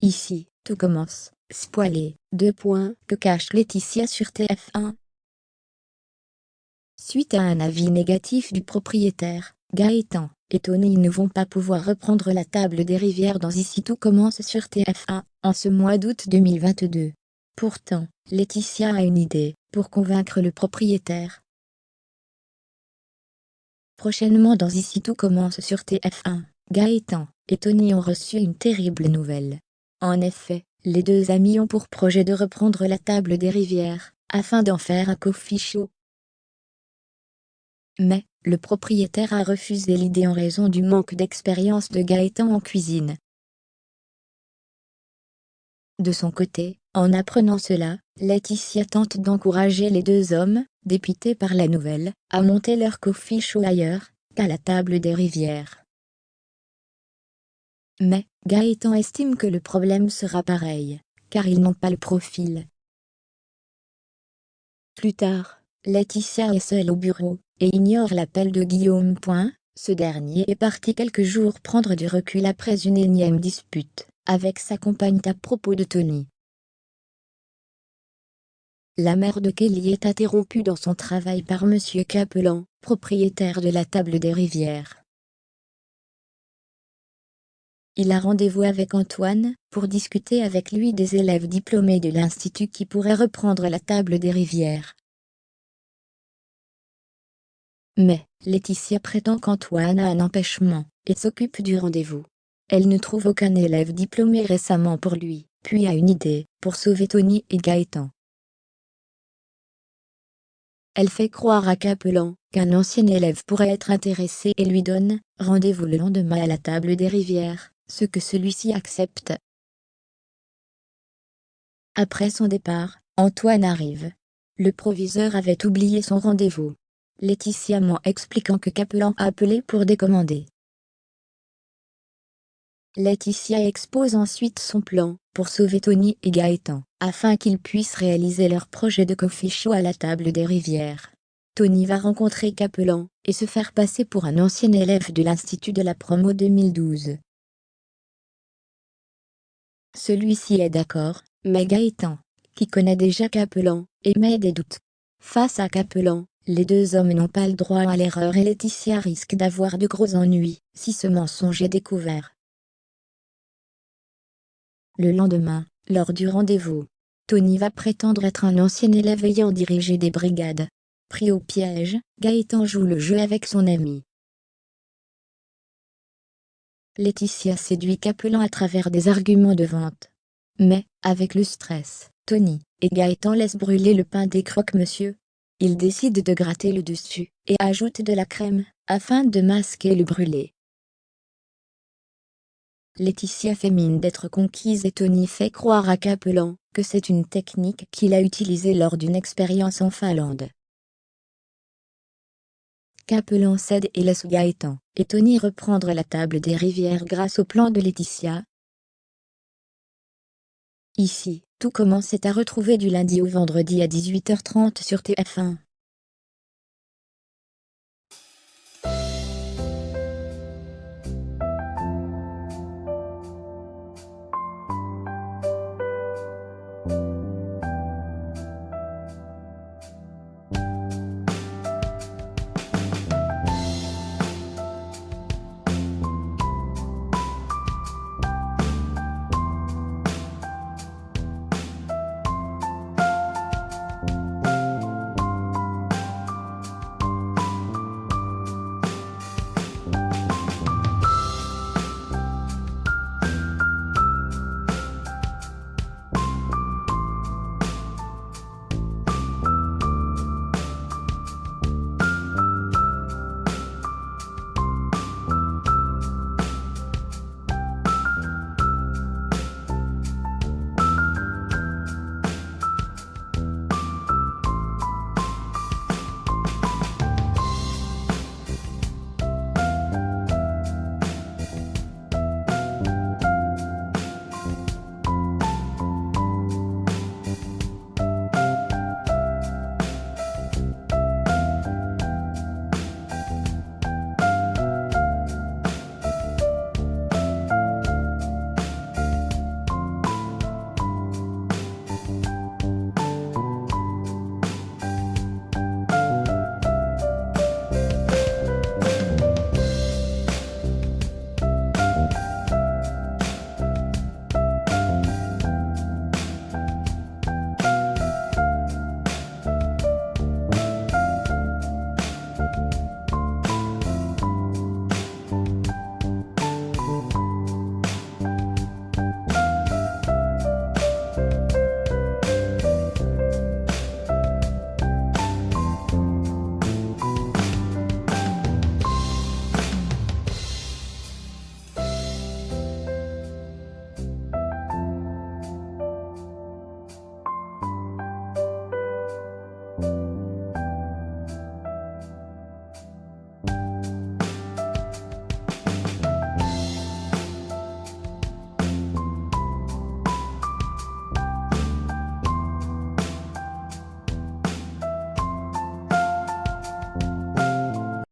Ici, tout commence. Spoilé. Que cache Laetitia sur TF1? Suite à un avis négatif du propriétaire, Gaëtan et Tony ne vont pas pouvoir reprendre la table des rivières dans Ici tout commence sur TF1, en ce mois d'août 2022. Pourtant, Laetitia a une idée pour convaincre le propriétaire. Prochainement dans Ici tout commence sur TF1, Gaëtan et Tony ont reçu une terrible nouvelle. En effet, les deux amis ont pour projet de reprendre la table des rivières, afin d'en faire un coffee show. Mais, le propriétaire a refusé l'idée en raison du manque d'expérience de Gaëtan en cuisine. De son côté, en apprenant cela, Laetitia tente d'encourager les deux hommes, dépités par la nouvelle, à monter leur coffee show ailleurs qu'à la table des rivières. Mais, Gaëtan estime que le problème sera pareil, car ils n'ont pas le profil. Plus tard, Laetitia est seule au bureau, et ignore l'appel de Guillaume. Ce dernier est parti quelques jours prendre du recul après une énième dispute avec sa compagne à propos de Tony. La mère de Kelly est interrompue dans son travail par Monsieur Capelan, propriétaire de la table des rivières. Il a rendez-vous avec Antoine, pour discuter avec lui des élèves diplômés de l'institut qui pourraient reprendre la table des rivières. Mais, Laetitia prétend qu'Antoine a un empêchement, et s'occupe du rendez-vous. Elle ne trouve aucun élève diplômé récemment pour lui, puis a une idée, pour sauver Tony et Gaëtan. Elle fait croire à Capelan qu'un ancien élève pourrait être intéressé et lui donne rendez-vous le lendemain à la table des rivières, ce que celui-ci accepte. Après son départ, Antoine arrive. Le proviseur avait oublié son rendez-vous. Laetitia ment expliquant que Capelan a appelé pour décommander. Laetitia expose ensuite son plan pour sauver Tony et Gaëtan, afin qu'ils puissent réaliser leur projet de coffee show à la table des rivières. Tony va rencontrer Capelan et se faire passer pour un ancien élève de l'Institut de la promo 2012. Celui-ci est d'accord, mais Gaëtan, qui connaît déjà Capelan, émet des doutes. Face à Capelan, les deux hommes n'ont pas le droit à l'erreur et Laetitia risque d'avoir de gros ennuis si ce mensonge est découvert. Le lendemain, lors du rendez-vous, Tony va prétendre être un ancien élève ayant dirigé des brigades. Pris au piège, Gaëtan joue le jeu avec son ami. Laetitia séduit Capelan à travers des arguments de vente. Mais, avec le stress, Tony et Gaëtan laissent brûler le pain des croque-monsieur. Ils décident de gratter le dessus, et ajoutent de la crème, afin de masquer le brûlé. Laetitia fait mine d'être conquise et Tony fait croire à Capelan que c'est une technique qu'il a utilisée lors d'une expérience en Finlande. Capelan cède et laisse Gaëtan et Tony reprendre la table des rivières grâce au plan de Laetitia. Ici, tout commence est à retrouver du lundi au vendredi à 18h30 sur TF1.